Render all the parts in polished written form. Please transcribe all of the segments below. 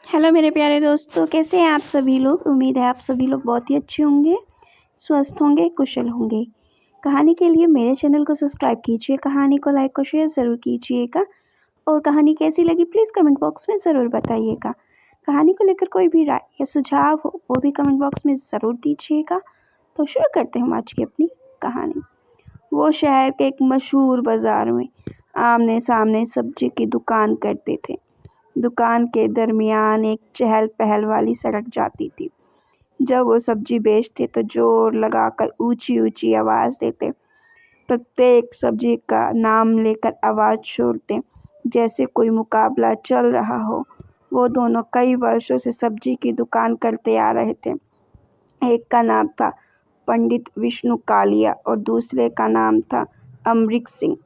Hello मेरे प्यारे दोस्तों, कैसे हैं आप सभी लोग। उम्मीद है आप सभी लोग बहुत ही अच्छे होंगे, स्वस्थ होंगे, कुशल होंगे। कहानी के लिए मेरे चैनल को सब्सक्राइब कीजिए, कहानी को लाइक और शेयर ज़रूर कीजिएगा और कहानी कैसी लगी प्लीज़ कमेंट बॉक्स में ज़रूर बताइएगा। कहानी को लेकर कोई भी राय या सुझाव हो वो भी कमेंट बॉक्स में ज़रूर दीजिएगा। तो शुरू करते हैं हम आज की अपनी कहानी। वो शहर के एक मशहूर बाज़ार में आमने सामने सब्जी की दुकान करते थे। दुकान के दरमियान एक चहल पहल वाली सड़क जाती थी। जब वो सब्जी बेचते तो जोर लगाकर ऊंची ऊंची आवाज़ देते। प्रत्येक सब्जी का नाम लेकर आवाज़ छोड़ते, जैसे कोई मुकाबला चल रहा हो। वो दोनों कई वर्षों से सब्जी की दुकान करते आ रहे थे। एक का नाम था पंडित विष्णु कालिया और दूसरे का नाम था अमरीक सिंह।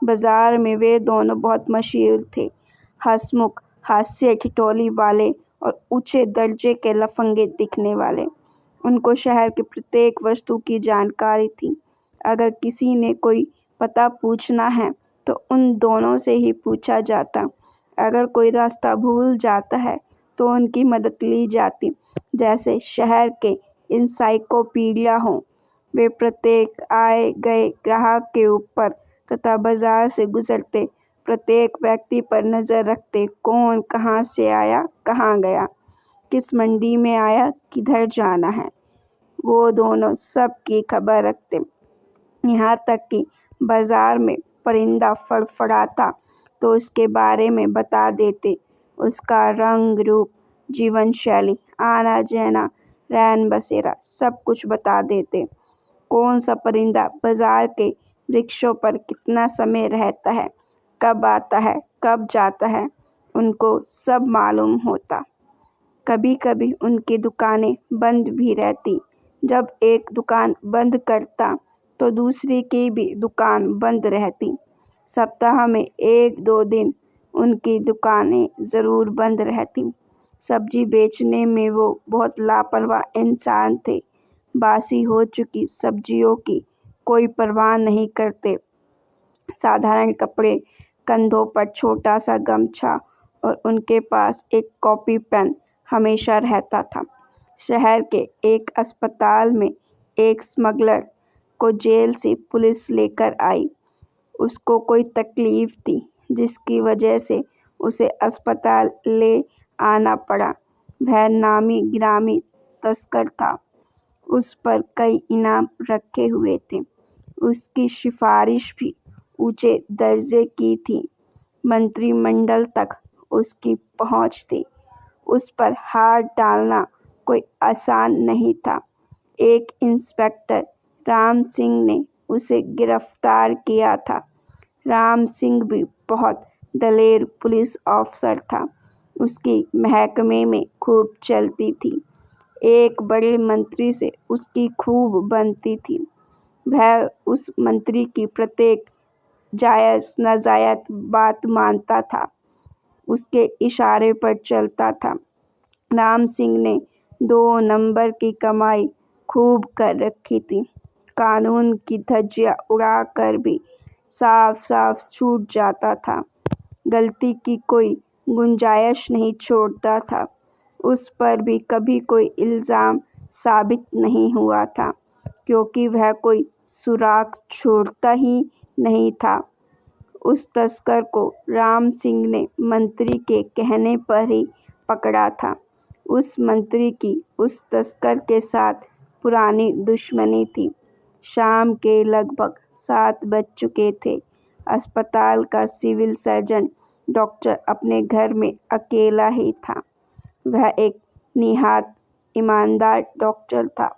बाजार में वे दोनों बहुत मशहूर थे। हंसमुख, हास्य ठिठोली वाले और ऊंचे दर्जे के लफंगे दिखने वाले। उनको शहर की प्रत्येक वस्तु की जानकारी थी। अगर किसी ने कोई पता पूछना है तो उन दोनों से ही पूछा जाता। अगर कोई रास्ता भूल जाता है तो उनकी मदद ली जाती, जैसे शहर के इंसाइक्लोपीडिया हों। वे प्रत्येक आए गए ग्राहक के ऊपर तथा बाजार से गुजरते प्रत्येक व्यक्ति पर नज़र रखते, कौन कहाँ से आया, कहाँ गया, किस मंडी में आया, किधर जाना है। वो दोनों सब की खबर रखते। यहाँ तक कि बाजार में परिंदा फड़फड़ाता तो उसके बारे में बता देते। उसका रंग रूप, जीवन शैली, आना जाना, रैन बसेरा सब कुछ बता देते। कौन सा परिंदा बाजार के वृक्षों पर कितना समय रहता है, कब आता है, कब जाता है, उनको सब मालूम होता। कभी कभी उनकी दुकानें बंद भी रहती। जब एक दुकान बंद करता तो दूसरी की भी दुकान बंद रहती। सप्ताह में 1-2 दिन उनकी दुकानें ज़रूर बंद रहती। सब्जी बेचने में वो बहुत लापरवाह इंसान थे। बासी हो चुकी सब्जियों की कोई परवाह नहीं करते। साधारण कपड़े, कंधों पर छोटा सा गमछा और उनके पास एक कॉपी पेन हमेशा रहता था। शहर के एक अस्पताल में एक स्मगलर को जेल से पुलिस लेकर आई। उसको कोई तकलीफ थी जिसकी वजह से उसे अस्पताल ले आना पड़ा। वह नामी गिरामी तस्कर था। उस पर कई इनाम रखे हुए थे। उसकी सिफारिश भी ऊंचे दर्जे की थी। मंत्रिमंडल तक उसकी पहुंच थी। उस पर हाथ डालना कोई आसान नहीं था। एक इंस्पेक्टर राम सिंह ने उसे गिरफ्तार किया था। राम सिंह भी बहुत दलेर पुलिस ऑफिसर था। उसकी महकमे में खूब चलती थी। एक बड़े मंत्री से उसकी खूब बनती थी। वह उस मंत्री की प्रत्येक जायज़ नाजायज़ बात मानता था, उसके इशारे पर चलता था। राम सिंह ने 2 नंबर की कमाई खूब कर रखी थी। कानून की धज्जियां उड़ाकर भी साफ साफ छूट जाता था। गलती की कोई गुंजाइश नहीं छोड़ता था। उस पर भी कभी कोई इल्ज़ाम साबित नहीं हुआ था, क्योंकि वह कोई सुराग छोड़ता ही नहीं था। उस तस्कर को राम सिंह ने मंत्री के कहने पर ही पकड़ा था। उस मंत्री की उस तस्कर के साथ पुरानी दुश्मनी थी। शाम के लगभग 7 बज चुके थे। अस्पताल का सिविल सर्जन डॉक्टर अपने घर में अकेला ही था। वह एक निहायत ईमानदार डॉक्टर था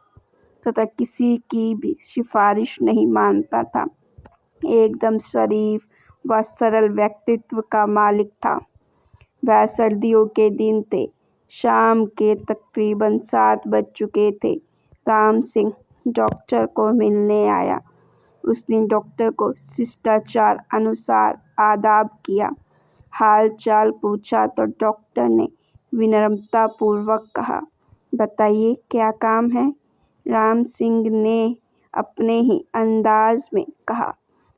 तथा किसी की भी सिफारिश नहीं मानता था। एकदम शरीफ व सरल व्यक्तित्व का मालिक था। वह सर्दियों के दिन थे। शाम के तकरीबन 7 बज चुके थे। राम सिंह डॉक्टर को मिलने आया। उसने डॉक्टर को शिष्टाचार अनुसार आदाब किया। हाल चाल पूछा तो डॉक्टर ने विनम्रतापूर्वक कहा, बताइए क्या काम है। राम सिंह ने अपने ही अंदाज में कहा,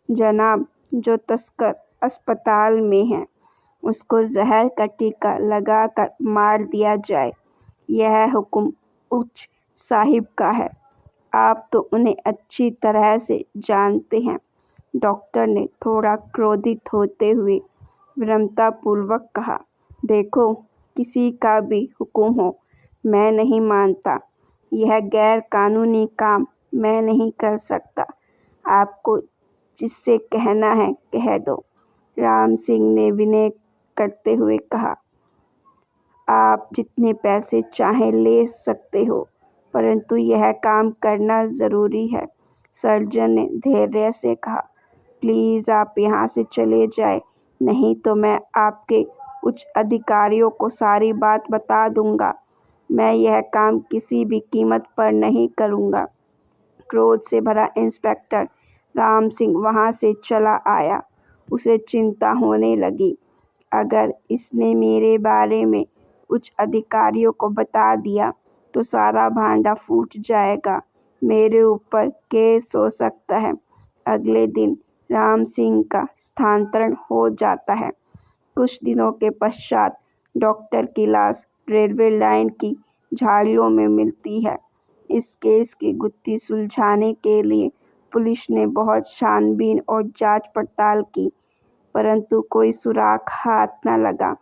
जनाब, जो तस्कर अस्पताल में हैं उसको जहर का टीका लगाकर मार दिया जाए। यह हुक्म उच्च साहिब का है। आप तो उन्हें अच्छी तरह से जानते हैं। डॉक्टर ने थोड़ा क्रोधित होते हुए विनम्रतापूर्वक कहा, देखो, किसी का भी हुक्म हो, मैं नहीं मानता। यह गैर कानूनी काम मैं नहीं कर सकता। आपको जिससे कहना है कह दो। राम सिंह ने विनय करते हुए कहा, आप जितने पैसे चाहें ले सकते हो, परंतु यह काम करना ज़रूरी है। सर्जन ने धैर्य से कहा, प्लीज़ आप यहाँ से चले जाएं, नहीं तो मैं आपके उच्च अधिकारियों को सारी बात बता दूंगा। मैं यह काम किसी भी कीमत पर नहीं करूँगा। क्रोध से भरा इंस्पेक्टर राम सिंह वहाँ से चला आया। उसे चिंता होने लगी, अगर इसने मेरे बारे में उच्च अधिकारियों को बता दिया तो सारा भांडा फूट जाएगा, मेरे ऊपर केस हो सकता है। अगले दिन राम सिंह का स्थानांतरण हो जाता है। कुछ दिनों के पश्चात डॉक्टर की लाश रेलवे लाइन की झाड़ियों में मिलती है। इस केस की गुत्थी सुलझाने के लिए पुलिस ने बहुत छानबीन और जांच पड़ताल की, परंतु कोई सुराग हाथ न लगा।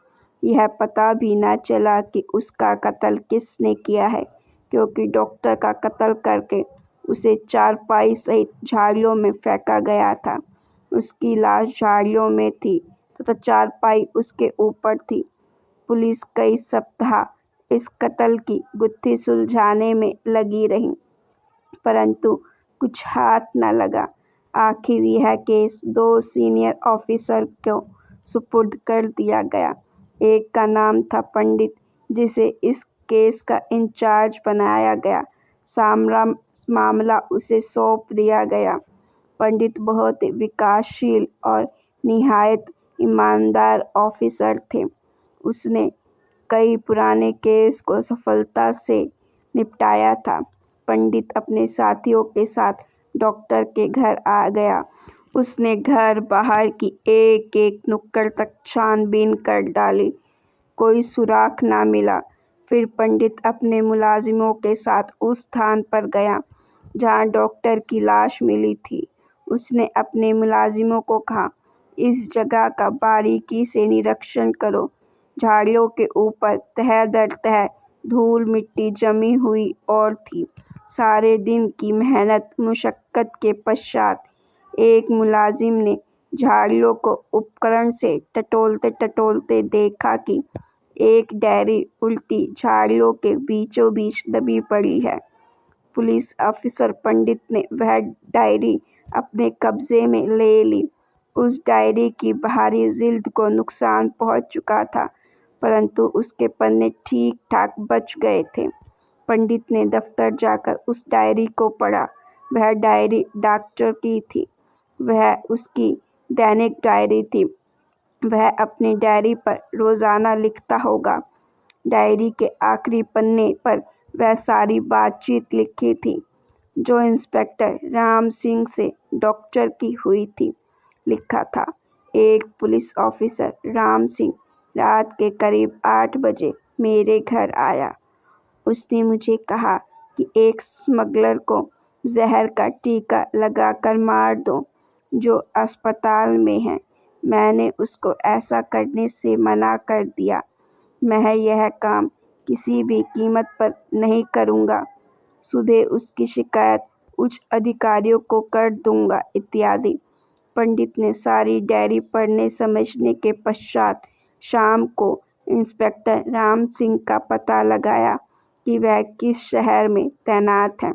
यह पता भी न चला कि उसका कत्ल किसने किया है, क्योंकि डॉक्टर का कत्ल करके उसे चारपाई सहित झाड़ियों में फेंका गया था। उसकी लाश झाड़ियों में थी तथा चारपाई उसके ऊपर थी। पुलिस कई सप्ताह इस कत्ल की गुत्थी सुलझाने में लगी रही, परंतु कुछ हाथ न लगा। आखिर यह केस 2 सीनियर ऑफिसर को सुपुर्द कर दिया गया। एक का नाम था पंडित, जिसे इस केस का इंचार्ज बनाया गया। मामला उसे सौंप दिया गया। पंडित बहुत ही विकासशील और निहायत ईमानदार ऑफिसर थे। उसने कई पुराने केस को सफलता से निपटाया था। पंडित अपने साथियों के साथ डॉक्टर के घर आ गया। उसने घर बाहर की एक एक नुक्कड़ तक छानबीन कर डाली, कोई सुराग ना मिला। फिर पंडित अपने मुलाजिमों के साथ उस स्थान पर गया जहां डॉक्टर की लाश मिली थी। उसने अपने मुलाजिमों को कहा, इस जगह का बारीकी से निरीक्षण करो। झाड़ियों के ऊपर तह दर तह धूल मिट्टी जमी हुई और थी। सारे दिन की मेहनत मुशक्कत के पश्चात एक मुलाजिम ने झाड़ियों को उपकरण से टटोलते टटोलते देखा कि एक डायरी उल्टी झाड़ियों के बीचों बीच दबी पड़ी है। पुलिस ऑफिसर पंडित ने वह डायरी अपने कब्जे में ले ली। उस डायरी की बाहरी जिल्द को नुकसान पहुंच चुका था, परंतु उसके पन्ने ठीक ठाक बच गए थे। पंडित ने दफ्तर जाकर उस डायरी को पढ़ा। वह डायरी डॉक्टर की थी। वह उसकी दैनिक डायरी थी। वह अपनी डायरी पर रोजाना लिखता होगा। डायरी के आखिरी पन्ने पर वह सारी बातचीत लिखी थी जो इंस्पेक्टर राम सिंह से डॉक्टर की हुई थी। लिखा था, एक पुलिस ऑफिसर राम सिंह रात के करीब 8 बजे मेरे घर आया। उसने मुझे कहा कि एक स्मगलर को जहर का टीका लगाकर मार दो जो अस्पताल में है। मैंने उसको ऐसा करने से मना कर दिया। मैं यह काम किसी भी कीमत पर नहीं करूँगा। सुबह उसकी शिकायत उच्च अधिकारियों को कर दूंगा, इत्यादि। पंडित ने सारी डायरी पढ़ने समझने के पश्चात शाम को इंस्पेक्टर राम सिंह का पता लगाया कि वह किस शहर में तैनात है।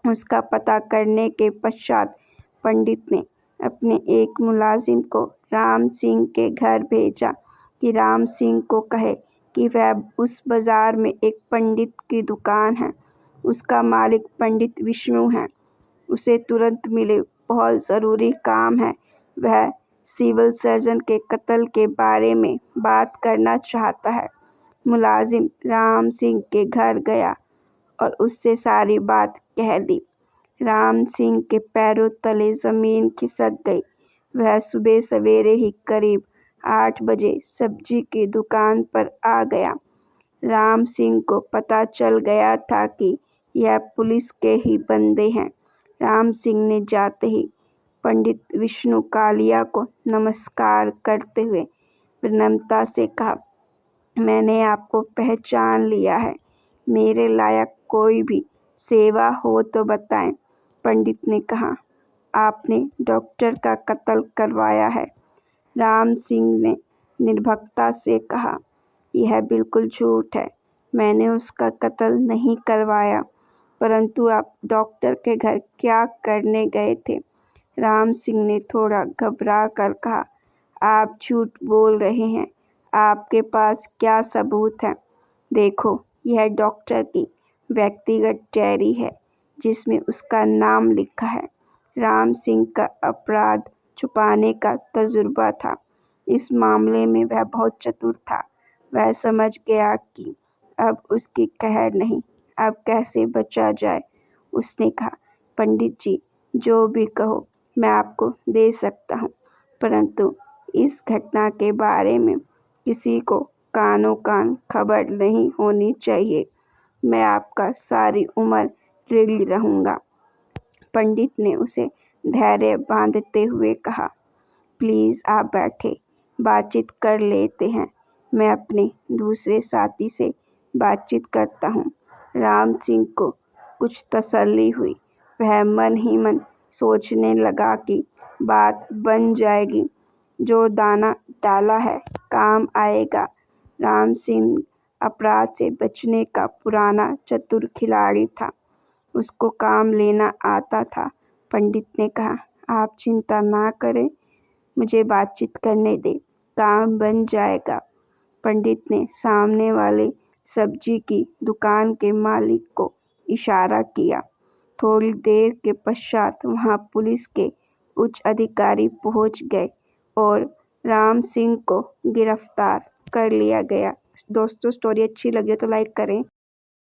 उसका पता करने के पश्चात पंडित ने अपने एक मुलाजिम को राम सिंह के घर भेजा कि राम सिंह को कहे कि वह उस बाजार में एक पंडित की दुकान है, उसका मालिक पंडित विष्णु है, उसे तुरंत मिले, बहुत ज़रूरी काम है। वह सिविल सर्जन के कत्ल के बारे में बात करना चाहता है। मुलाजिम राम सिंह के घर गया और उससे सारी बात कह दी। राम सिंह के पैरों तले ज़मीन खिसक गई। वह सुबह सवेरे ही करीब 8 बजे सब्जी की दुकान पर आ गया। राम सिंह को पता चल गया था कि यह पुलिस के ही बंदे हैं। राम सिंह ने जाते ही पंडित विष्णु कालिया को नमस्कार करते हुए विनम्रता से कहा, मैंने आपको पहचान लिया है। मेरे लायक कोई भी सेवा हो तो बताएं। पंडित ने कहा, आपने डॉक्टर का कत्ल करवाया है। राम सिंह ने निर्भीकता से कहा, यह बिल्कुल झूठ है। मैंने उसका कत्ल नहीं करवाया। परंतु आप डॉक्टर के घर क्या करने गए थे? राम सिंह ने थोड़ा घबरा कर कहा, आप झूठ बोल रहे हैं। आपके पास क्या सबूत है? देखो, यह डॉक्टर की व्यक्तिगत डायरी है जिसमें उसका नाम लिखा है। राम सिंह का अपराध छुपाने का तजुर्बा था। इस मामले में वह बहुत चतुर था। वह समझ गया कि अब उसकी कहर नहीं, अब कैसे बचा जाए। उसने कहा, पंडित जी, जो भी कहो मैं आपको दे सकता हूँ, परंतु इस घटना के बारे में किसी को कानो कान खबर नहीं होनी चाहिए। मैं आपका सारी उम्र ऋणी रहूँगा। पंडित ने उसे धैर्य बांधते हुए कहा, प्लीज़ आप बैठे, बातचीत कर लेते हैं। मैं अपने दूसरे साथी से बातचीत करता हूँ। राम सिंह को कुछ तसल्ली हुई। वह मन ही मन सोचने लगा कि बात बन जाएगी। जो दाना डाला है काम आएगा। राम सिंह अपराध से बचने का पुराना चतुर खिलाड़ी था। उसको काम लेना आता था। पंडित ने कहा, आप चिंता ना करें, मुझे बातचीत करने दे, काम बन जाएगा। पंडित ने सामने वाले सब्जी की दुकान के मालिक को इशारा किया। थोड़ी देर के पश्चात वहां पुलिस के उच्च अधिकारी पहुंच गए और राम सिंह को गिरफ्तार कर लिया गया। दोस्तों, स्टोरी अच्छी लगी हो तो लाइक करें।